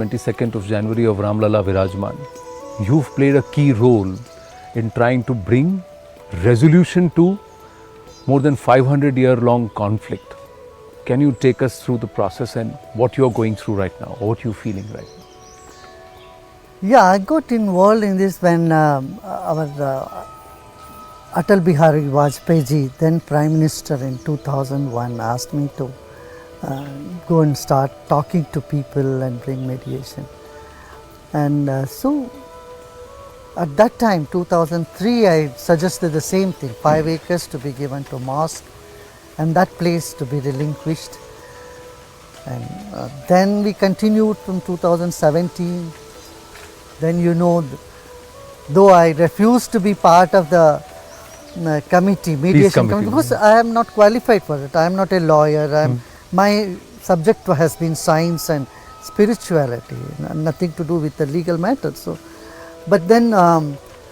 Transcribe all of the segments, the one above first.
22nd of January of Ramlala Virajman. You've played a key role in trying to bring resolution to more than 500-year-long conflict. Can you take us through the process and what you're going through right now, or what you're feeling right now? Yeah, I got involved in this when our Atal Bihari Vajpayee ji, then Prime Minister in 2001, asked me to go and start talking to people and bring mediation. And so at that time, 2003, I suggested the same thing, 5 acres to be given to mosque and that place to be relinquished. And then we continued from 2017. Then though I refused to be part of the committee, mediation committee, because I am not qualified for it. I am not a lawyer. My subject has been science and spirituality, nothing to do with the legal matters. So, but then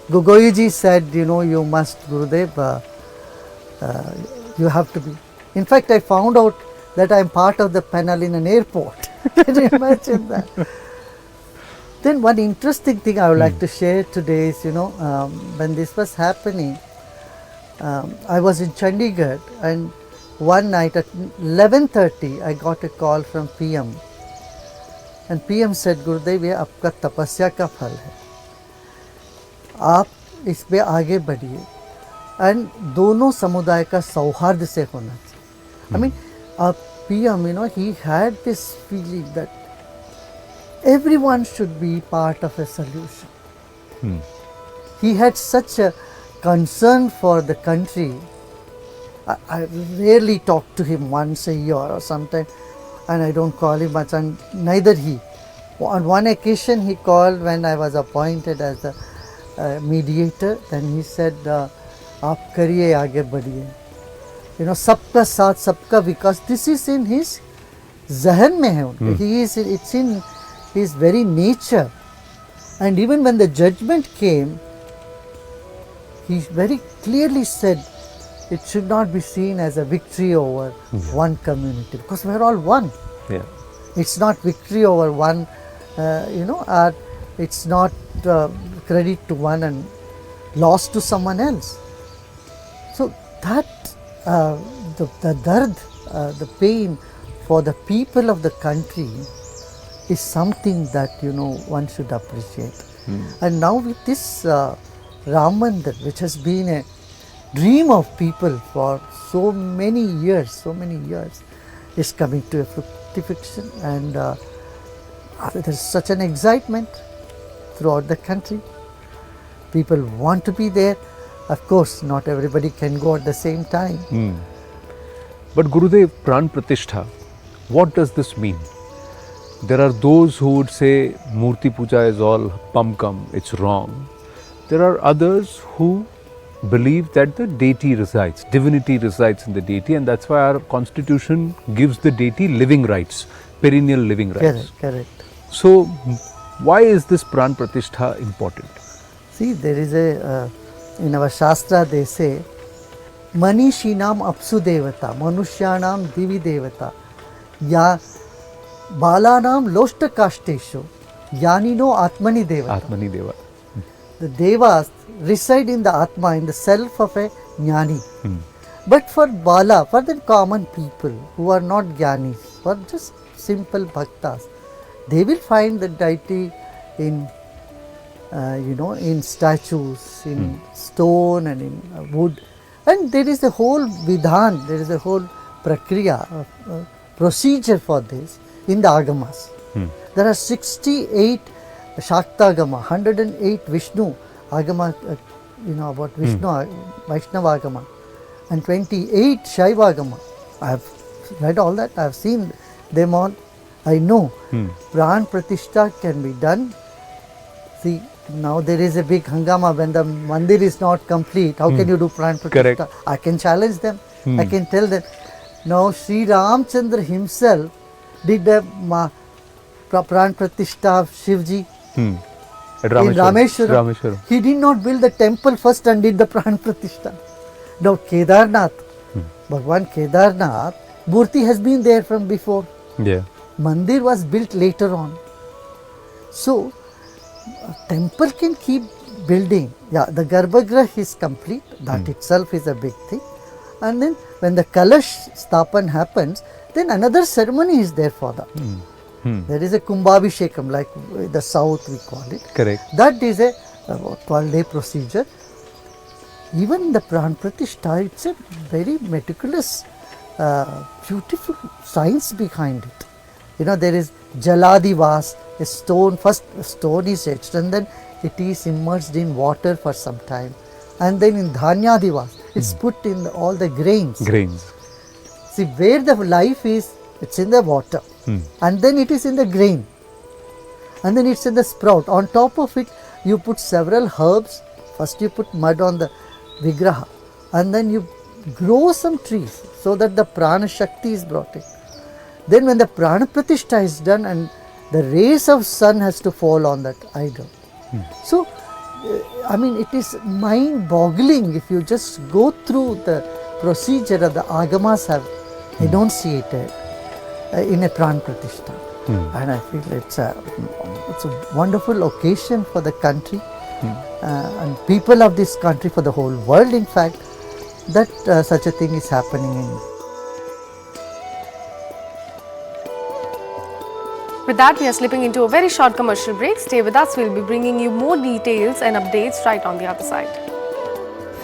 Gogoi ji said, you must, Gurudev, you have to be. In fact, I found out that I am part of the panel in an airport. Can you imagine that? Then one interesting thing I would like to share today is, when this was happening, I was in Chandigarh, and one night at 11:30 I got a call from PM, and PM said, Gurudev, ये आपका तपस्या का फल है, आप इसमें आगे बढ़िए, and दोनों समुदाय का सौहार्द से होना चाहिए. I mean, PM, he had this feeling that everyone should be part of a solution. He had such a concern for the country. I rarely talk to him once a year or sometime, and I don't call him much, and neither he. On one occasion he called when I was appointed as the mediator. Then he said, "आप करिए आगे बढ़िए." सबका साथ सबका विकास. This is in his जहन में है. It's in his very nature. And even when the judgment came, he very clearly said it should not be seen as a victory over one community, because we are all one. Yeah. It's not victory over one, it's not credit to one and loss to someone else. So that the dard, the pain for the people of the country is something that one should appreciate. And now with this Ram Mandir, which has been a dream of people for so many years, is coming to a fructification, and there is such an excitement throughout the country. People want to be there. Of course, not everybody can go at the same time. But Gurudev, Pran Pratishtha, what does this mean? There are those who would say Murti Puja is all pumkam, it's wrong. There are others who believe that the deity resides, divinity resides in the deity, and that's why our constitution gives the deity living rights, perennial living rights. Correct. So, why is this Pran Pratishtha important? See, there is in our Shastra they say, Manishinam apsu devata, Manushyanam divi devata, ya Balanam loshta kashteshu, Yanino atmani devata. Atmani Deva. The devas reside in the Atma, in the self of a Jnani. But for Bala, for the common people who are not Jnanis, for just simple Bhaktas, they will find the deity in in statues, in stone and in wood. And there is a whole vidhan, there is a whole prakriya, procedure for this in the Agamas. There are 68 Shaktagama, 108 Vishnu Agama, about Vishnu, Vaishnava Agama, and 28 Shaiva Agama. I have read all that, I have seen them all. I know Pran Pratishtha can be done. See, now there is a big hangama when the mandir is not complete. How can you do Pran Pratishtha? Correct. I can challenge them. I can tell them. Now Sri Ramchandra himself did the Pran Pratishtha of Shivji. At In Rameshwaram. He did not build the temple first and did the Pran Pratishtha. Now Kedarnath, Bhagwan Kedarnath, Murti has been there from before. Yeah. Mandir was built later on. So, temple can keep building. Yeah, the Garbhagriha is complete, that itself is a big thing. And then when the Kalash Sthapan happens, then another ceremony is there for that. There is a Kumbhabhishekam, like in the south we call it. Correct. That is a about 12-day procedure. Even in the Pran Pratishtha, it's a very meticulous, beautiful science behind it. You know, there is Jaladivas, a stone, first a stone is etched and then it is immersed in water for some time. And then in Dhanyadivas, it's put in all the grains. Grains. See, where the life is, it's in the water. And then it is in the grain. And then it's in the sprout. On top of it, you put several herbs. First you put mud on the Vigraha. And then you grow some trees so that the Prana Shakti is brought in. Then when the Prana Pratishtha is done and the rays of sun has to fall on that idol. So, I mean, it is mind-boggling if you just go through the procedure that the Agamas have enunciated in a Pran Pratishtha. And I feel it's a wonderful occasion for the country and people of this country, for the whole world in fact, that such a thing is happening in. With that, we are slipping into a very short commercial break. Stay with us, we'll be bringing you more details and updates right on the other side.